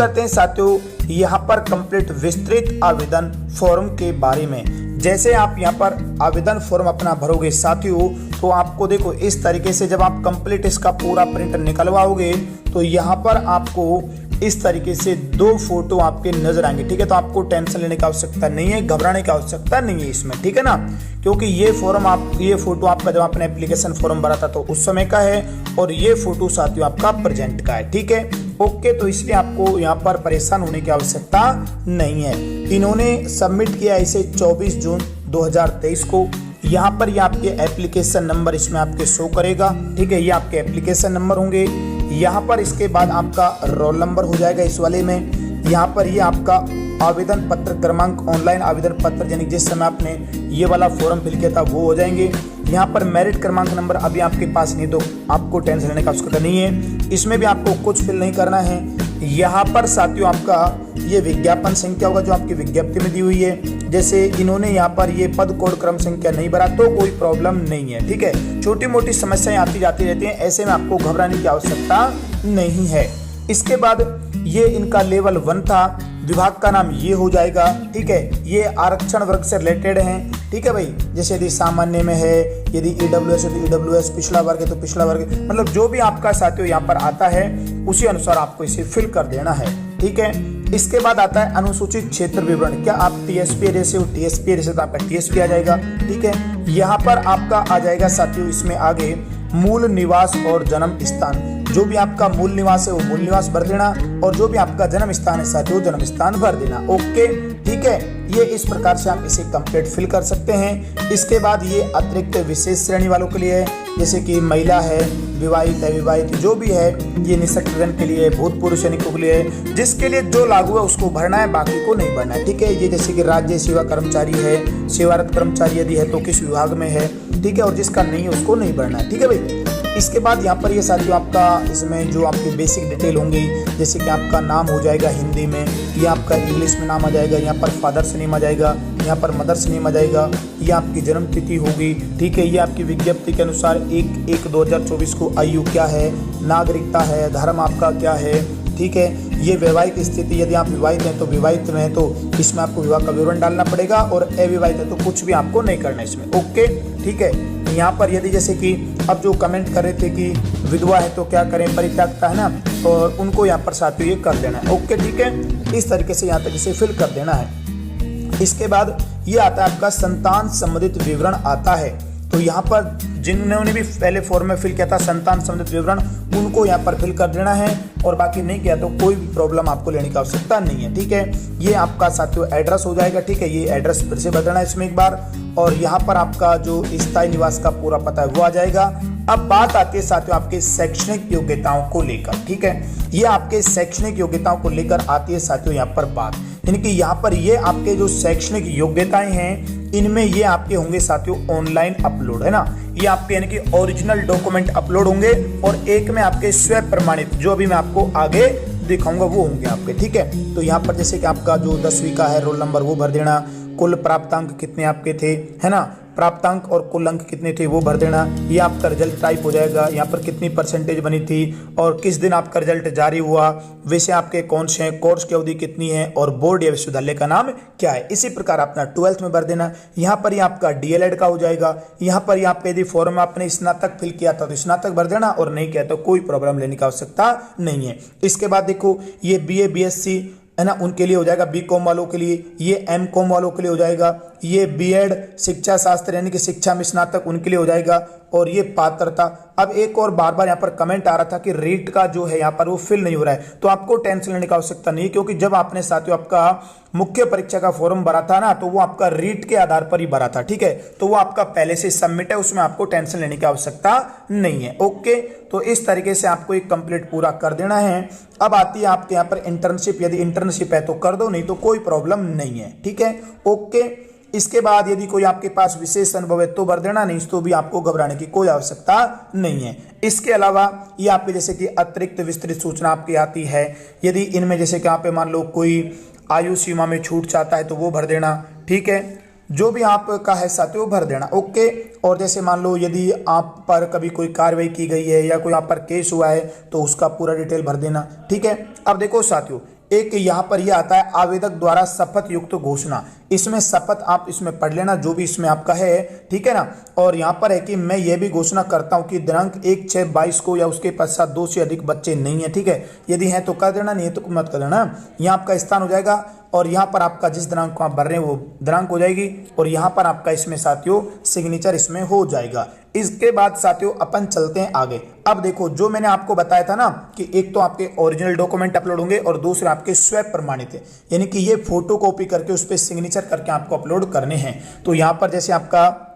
करते हैं साथियों यहाँ पर कंप्लीट विस्तृत आवेदन फॉर्म के बारे में। जैसे आप यहाँ पर आवेदन फॉर्म अपना भरोगे साथियों, तो आपको देखो इस तरीके से जब आप कंप्लीट इसका पूरा प्रिंट निकलवाओगे तो यहाँ पर आपको इस तरीके से 2 फोटो आपके नजर आएंगे। ठीक है, तो आपको टेंशन लेने की आवश्यकता नहीं है, घबराने की आवश्यकता नहीं है इसमें। ठीक है ना, क्योंकि ये फोटो आपका जब आपने एप्लीकेशन फॉर्म भरा था तो उस समय का है, और ये फोटो साथियों आपका प्रेजेंट का है। ठीक है, ओके, तो इसलिए आपको यहाँ पर परेशान होने की आवश्यकता नहीं है। इन्होंने सबमिट किया इसे 24 जून 2023 को। यहाँ पर ये आपके एप्लीकेशन नंबर इसमें आपके शो करेगा। ठीक है, ये आपके एप्लीकेशन नंबर होंगे। यहाँ पर इसके बाद आपका रोल नंबर हो जाएगा इस वाले में। यहाँ पर ये आपका आवेदन पत्र क्रमांक, ऑनलाइन आवेदन पत्र, यानी जिस समय आपने ये वाला फॉर्म फिल किया था वो हो जाएंगे। यहाँ पर मेरिट क्रमांक नंबर अभी आपके पास नहीं, तो आपको टेंशन लेने का आवश्यकता नहीं है। इसमें भी आपको कुछ फिल नहीं करना है। यहाँ पर साथियों आपका ये विज्ञापन संख्या होगा जो आपकी विज्ञप्ति में दी हुई है। जैसे इन्होंने यहाँ पर ये पद कोड क्रम संख्या नहीं भरा तो कोई प्रॉब्लम नहीं है। ठीक है, छोटी मोटी समस्याएं आती जाती रहती हैं, ऐसे में आपको घबराने की आवश्यकता नहीं है। इसके बाद ये इनका लेवल 1 था, विभाग का नाम ये हो जाएगा। ठीक है, ये आरक्षण वर्ग से रिलेटेड हैं। ठीक है भाई, जैसे यदि सामान्य में है, यदि ईडब्ल्यूएस है तो ईडब्ल्यूएस, पिछड़ा वर्ग है तो पिछड़ा वर्ग, मतलब जो भी आपका साथियों यहाँ पर आता है उसी अनुसार आपको इसे फिल कर देना है। ठीक है, इसके बाद आता है अनुसूचित क्षेत्र विवरण। क्या आप टीएसपी एरिया से हो, टीएसपी एरिया से तो आपका टीएसपी आ जाएगा। ठीक है, यहाँ पर आपका आ जाएगा साथियों इसमें आगे मूल निवास और जन्म स्थान। जो भी आपका मूल निवास है वो मूल निवास भर देना, और जो भी आपका जन्म स्थान है साथियों जन्म स्थान भर देना। ओके, ठीक है, ये इस प्रकार से आप इसे कंप्लीट फिल कर सकते हैं। इसके बाद ये अतिरिक्त विशेष श्रेणी वालों के लिए है, जैसे कि महिला है, विवाहित है, विवाहित जो भी है, ये निःशक्तजन के लिए, भूतपूर्व सैनिकों के लिए, जिसके लिए जो लागू है उसको भरना है, बाकी को नहीं भरना है। ठीक है, ये जैसे कि राज्य सेवा कर्मचारी है, सेवारत कर्मचारी यदि है तो किस विभाग में है। ठीक है, और जिसका नहीं है उसको नहीं भरना है। ठीक है भाई, इसके बाद यहाँ पर ये साथियों आपका इसमें जो आपकी बेसिक डिटेल होंगी, जैसे कि आपका नाम हो जाएगा हिंदी में, ये आपका इंग्लिश में नाम आ जाएगा, यहाँ पर फादर्स नेम आ जाएगा, यहाँ पर मदर्स नेम आ जाएगा, ये आपकी जन्म तिथि होगी। ठीक है, ये आपकी विज्ञप्ति के अनुसार 1/1/2024 को आयु क्या है, नागरिकता है, धर्म आपका क्या है। ठीक है, ये वैवाहिक स्थिति, यदि आप विवाहित हैं तो विवाहित में है तो इसमें आपको विवाह का विवरण डालना पड़ेगा, और अविवाहित है तो कुछ भी आपको नहीं करना इसमें। ओके, ठीक है, यहाँ पर यदि जैसे कि अब जो कमेंट कर रहे थे कि विधवा है तो क्या करें, परित्यक्ता है ना, और उनको यहाँ पर साथियों ये कर देना है। ओके, ठीक है, इस तरीके से यहाँ तक इसे फिल कर देना है। इसके बाद ये आता है आपका संतान संबंधित विवरण आता है। तो यहाँ पर जिन्होंने भी पहले फॉर्म में फिल किया था संतान संबंधित विवरण, उनको यहाँ पर फिल कर देना है, और बाकी नहीं किया तो कोई भी प्रॉब्लम आपको लेने की आवश्यकता नहीं है। ठीक है, ये आपका साथियों एड्रेस हो जाएगा। ठीक है, ये एड्रेस फिर से बदलना है इसमें एक बार, और यहाँ पर आपका जो स्थायी निवास का पूरा पता है वो आ जाएगा। अब बात आती है साथियों आपके शैक्षणिक योग्यताओं को लेकर। ठीक है, ये आपके शैक्षणिक योग्यताओं को लेकर आती है साथियों यहाँ पर बात, यानी कि यहाँ पर ये आपके जो शैक्षणिक योग्यताएं हैं इनमें ये आपके होंगे साथियों ऑनलाइन अपलोड, है ना, ये आपके यानी कि ओरिजिनल डॉक्यूमेंट अपलोड होंगे, और एक में आपके स्व प्रमाणित जो अभी मैं आपको आगे दिखाऊंगा वो होंगे आपके। ठीक है, तो यहाँ पर जैसे कि आपका जो 10वीं का है रोल नंबर वो भर देना, कुल प्राप्तांक कितने आपके थे, है ना, प्राप्तांक और कुल अंक कितने थे वो भर देना। ये आपका रिजल्ट टाइप हो जाएगा, यहाँ पर कितनी परसेंटेज बनी थी और किस दिन आपका रिजल्ट जारी हुआ, वैसे आपके कौन से हैं, कोर्स की अवधि कितनी है, और बोर्ड या विश्वविद्यालय का नाम क्या है। इसी प्रकार अपना 12th में भर देना। यहाँ पर ये आपका डीएलएड का हो जाएगा। यहाँ पर आप यदि फॉर्म में आपने स्नातक फिल किया था तो स्नातक भर देना, और नहीं किया तो कोई प्रॉब्लम लेने की आवश्यकता नहीं है। इसके बाद देखो ये बीए बीएससी है ना, उनके लिए हो जाएगा, बीकॉम वालों के लिए, ये एमकॉम वालों के लिए हो जाएगा, ये बीएड शिक्षा शास्त्र यानी कि शिक्षा में स्नातक उनके लिए हो जाएगा, और ये पात्रता। अब एक और बार बार यहाँ पर कमेंट आ रहा था कि रीट का जो है यहाँ पर वो फिल नहीं हो रहा है, तो आपको टेंशन लेने की आवश्यकता नहीं है, क्योंकि जब आपने साथियों आपका मुख्य परीक्षा का फॉर्म भरा था ना, तो वो आपका रीट के आधार पर ही भरा था। ठीक है, तो वो आपका पहले से सबमिट है, उसमें आपको टेंशन लेने की आवश्यकता नहीं है। ओके, तो इस तरीके से आपको एक कंप्लीट पूरा कर देना है। अब आती है आपके यहाँ पर इंटर्नशिप, यदि इंटर्नशिप है तो कर दो, नहीं तो कोई प्रॉब्लम नहीं है। ठीक है, ओके। इसके बाद यदि कोई आपके पास विशेष अनुभव है तो भर देना, नहीं तो भी आपको घबराने की कोई आवश्यकता नहीं है। इसके अलावा ये आपके जैसे कि अतिरिक्त विस्तृत सूचना आपकी आती है, यदि इनमें जैसे कि आप मान लो कोई आयु सीमा में छूट चाहता है तो वो भर देना। ठीक है, जो भी आपका है साथियों भर देना। ओके, और जैसे मान लो यदि आप पर कभी कोई कार्रवाई की गई है या कोई आप पर केस हुआ है तो उसका पूरा डिटेल भर देना। ठीक है, अब देखो साथियों एक यहाँ पर यह आता है आवेदक द्वारा शपथ युक्त घोषणा। इसमें शपथ आप इसमें पढ़ लेना जो भी इसमें आपका है, ठीक है ना। और यहाँ पर है कि मैं ये भी घोषणा करता हूँ कि दिनांक 1/6/22 को या उसके पश्चात 2 से अधिक बच्चे नहीं है, ठीक है। यदि है तो कर देना, नहीं है तो मत कर देना। यहाँ आपका स्थान हो जाएगा और यहाँ पर आपका जिस दिनांक को आप भर रहे हैं वो दिनांक हो जाएगी और यहाँ पर आपका इसमें साथियों सिग्नेचर इसमें हो जाएगा। इसके बाद साथियों अपन चलते हैं आगे। अब देखो जो मैंने आपको बताया था ना कि एक तो आपके ओरिजिनल डॉक्यूमेंट अपलोड होंगे और दूसरे आपके स्वैप प्रमाणित है, यानी कि ये फोटो कॉपी करके उस पर सिग्नेचर करके आपको अपलोड करने हैं। तो यहाँ पर जैसे आपका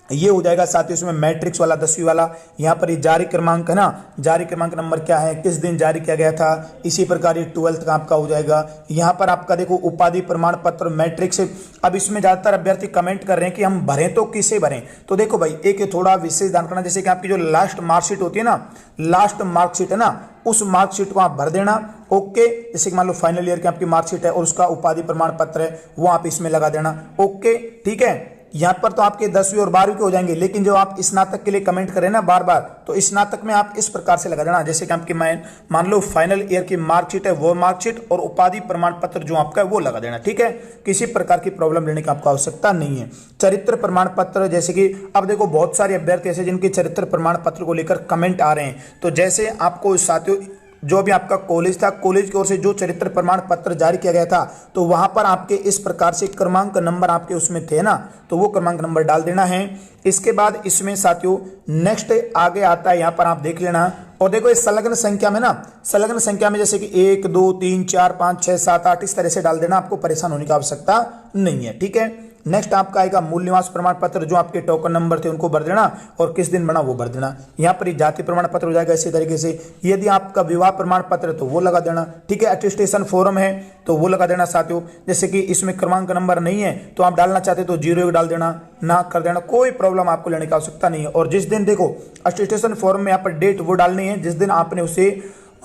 ये हो जाएगा साथियों इसमें मैट्रिक्स वाला 10वीं वाला, यहाँ पर ये जारी क्रमांक है ना, जारी क्रमांक नंबर क्या है, किस दिन जारी किया गया था, इसी प्रकार ये 12th का आपका हो जाएगा। यहाँ पर आपका देखो उपाधि प्रमाण पत्र मैट्रिक्स। अब इसमें ज्यादातर अभ्यर्थी कमेंट कर रहे हैं कि हम भरें तो किसे भरें। तो देखो भाई एक थोड़ा विशेष ध्यान करना, जैसे कि आपकी जो लास्ट मार्कशीट होती है ना, लास्ट मार्कशीट है ना, उस मार्कशीट को आप भर देना। ओके, जैसे कि मान लो फाइनल ईयर की आपकी मार्कशीट है और उसका उपाधि प्रमाण पत्र है वो आप इसमें लगा देना। ओके ठीक है, यहाँ पर तो आपके 10वीं और 12वीं के हो जाएंगे, लेकिन जो आप स्नातक के लिए कमेंट करें ना बार बार, तो स्नातक में आप इस प्रकार से लगा देना, जैसे कि आपकी मान लो फाइनल ईयर की मार्कशीट है वो मार्कशीट और उपाधि प्रमाण पत्र जो आपका है वो लगा देना, ठीक है। किसी प्रकार की प्रॉब्लम लेने की आपको आवश्यकता नहीं है। चरित्र प्रमाण पत्र, जैसे कि अब देखो बहुत सारे अभ्यर्थी ऐसे जिनके चरित्र प्रमाण पत्र को लेकर कमेंट आ रहे हैं, तो जैसे आपको साथियों जो भी आपका कॉलेज था, कॉलेज की ओर से जो चरित्र प्रमाण पत्र जारी किया गया था, तो वहां पर आपके इस प्रकार से क्रमांक नंबर आपके उसमें थे ना, तो वो क्रमांक नंबर डाल देना है। इसके बाद इसमें साथियों नेक्स्ट आगे आता है, यहाँ पर आप देख लेना। और देखो इस संलग्न संख्या में ना, संलग्न संख्या में जैसे कि 1 2 3 4 5 6 7 8 इस तरह से डाल देना, आपको परेशान होने की आवश्यकता नहीं है, ठीक है। नेक्स्ट आपका आएगा मूल निवास प्रमाण पत्र, जो आपके टोकन नंबर थे उनको भर देना और किस दिन बना वो भर देना। यहाँ पर जाति प्रमाण पत्र हो जाएगा इसी तरीके से। यदि आपका विवाह प्रमाण पत्र है तो वो लगा देना, ठीक है। अटेस्टेशन फॉर्म है तो वो लगा देना साथियों। जैसे कि इसमें क्रमांक नंबर नहीं है तो आप डालना चाहते तो 0 डाल देना, ना कर देना, कोई प्रॉब्लम आपको लेने की आवश्यकता नहीं है। और जिस दिन देखो अटेस्टेशन फॉर्म में यहाँ पर डेट वो डालनी है जिस दिन आपने उसे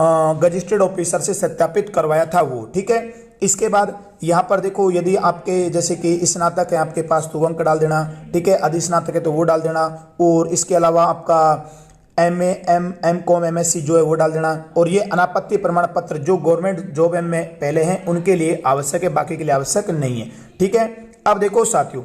गजिस्ट्रेड ऑफिसर से सत्यापित करवाया था वो, ठीक है। इसके बाद यहाँ पर देखो यदि आपके जैसे कि स्नातक है आपके पास तो अंक डाल देना, ठीक है। अधिस्नातक है तो वो डाल देना। और इसके अलावा आपका MA M.Com MSc जो है वो डाल देना। और ये अनापत्ति प्रमाण पत्र जो गवर्नमेंट जॉब में पहले हैं उनके लिए आवश्यक है, बाकी के लिए आवश्यक नहीं है, ठीक है। अब देखो साथियों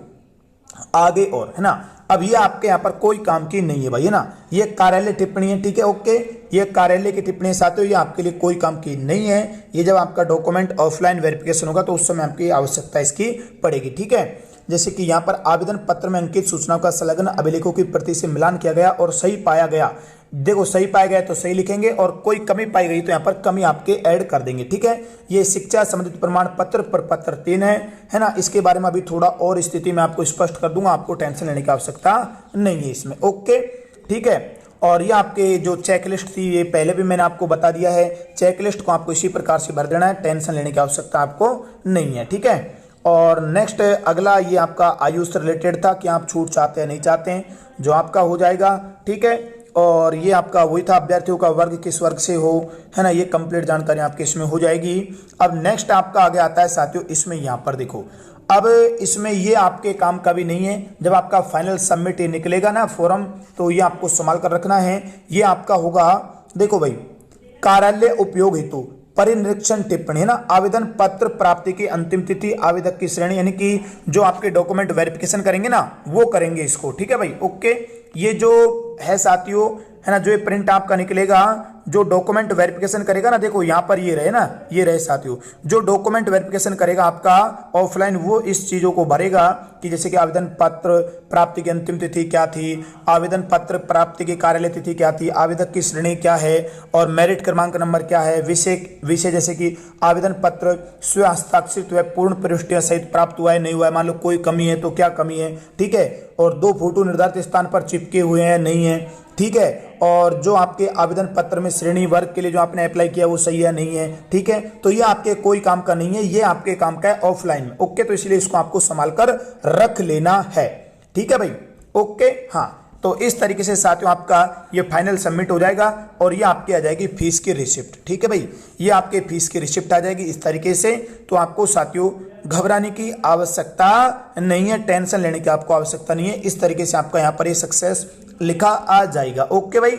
आगे और है ना, अब ये आपके यहाँ पर कोई काम की नहीं है भाई, है ना, ये कार्यालय टिप्पणी है, ठीक है। ओके, ये कार्यालय की टिप्पणी साथियों ये आपके लिए कोई काम की नहीं है। ये जब आपका डॉक्यूमेंट ऑफलाइन वेरिफिकेशन होगा तो उस समय आपकी आवश्यकता इसकी पड़ेगी, ठीक है। जैसे कि यहाँ पर आवेदन पत्र में अंकित सूचनाओं का संलग्न अभिलेखों की प्रति से मिलान किया गया और सही पाया गया। देखो सही पाया गया तो सही लिखेंगे और कोई कमी पाई गई तो यहाँ पर कमी आपके ऐड कर देंगे, ठीक है। ये शिक्षा संबंधित प्रमाण पत्र प्रपत्र 3 है ना। इसके बारे में अभी थोड़ा और स्थिति में आपको स्पष्ट कर दूंगा, आपको टेंशन लेने की आवश्यकता नहीं है इसमें। ओके ठीक है। और ये आपके जो चेकलिस्ट थी ये पहले भी मैंने आपको बता दिया है, चेकलिस्ट को आपको इसी प्रकार से भर देना है, टेंशन लेने की आवश्यकता आपको नहीं है, ठीक है। और नेक्स्ट अगला ये आपका आयु से रिलेटेड था कि आप छूट चाहते हैं नहीं चाहते हैं, जो आपका हो जाएगा, ठीक है। और ये आपका वही था अभ्यर्थियों का वर्ग किस वर्ग से हो, है ना, ये कंप्लीट जानकारी आपके इसमें हो जाएगी। अब नेक्स्ट आपका आगे आता है साथियों, इसमें यहाँ पर देखो अब इसमें ये आपके काम का भी नहीं है। जब आपका फाइनल सबमिट निकलेगा ना फॉर्म तो ये आपको संभाल कर रखना है। ये आपका होगा देखो भाई कार्यालय उपयोग हेतु परिनिरीक्षण टिप्पणी, है ना, आवेदन पत्र प्राप्ति की अंतिम तिथि, आवेदक की श्रेणी, यानी कि जो आपके डॉक्यूमेंट वेरिफिकेशन करेंगे ना वो करेंगे इसको, ठीक है भाई। ओके, ये जो है साथियों है ना, जो ये प्रिंट आपका निकलेगा, जो डॉक्यूमेंट वेरिफिकेशन करेगा ना, देखो यहाँ पर ये रहे ना, ये रहे साथियों, जो डॉक्यूमेंट वेरिफिकेशन करेगा आपका ऑफलाइन वो इस चीजों को भरेगा कि जैसे कि आवेदन पत्र प्राप्ति की अंतिम तिथि क्या थी, आवेदन पत्र प्राप्ति की कार्यालय तिथि क्या थी, आवेदक की श्रेणी क्या है और मेरिट क्रमांक नंबर क्या है, विषय जैसे कि आवेदन पत्र स्व हस्ताक्षरित व पूर्ण प्रविष्टियां सहित प्राप्त हुआ है नहीं हुआ है, मान लो कोई कमी है तो क्या कमी है, ठीक है। और 2 फोटो निर्धारित स्थान पर चिपके हुए हैं नहीं है, ठीक है। और जो आपके आवेदन पत्र में श्रेणी वर्ग के लिए जो आपने अप्लाई किया वो सही है नहीं है, ठीक है। तो ये आपके कोई काम का नहीं है, ये आपके काम का है ऑफलाइन में। ओके, तो इसलिए इसको आपको संभाल कर रख लेना है, ठीक है भाई। ओके हाँ, तो इस तरीके से साथियों आपका ये फाइनल सबमिट हो जाएगा और ये आपके आ जाएगी फीस की रिसिप्ट, ठीक है भाई। ये आपके फीस की रिसिप्ट आ जाएगी इस तरीके से। तो आपको साथियों घबराने की आवश्यकता नहीं है, टेंशन लेने की आपको आवश्यकता नहीं है। इस तरीके से आपका यहाँ पर ये सक्सेस लिखा आ जाएगा। ओके भाई।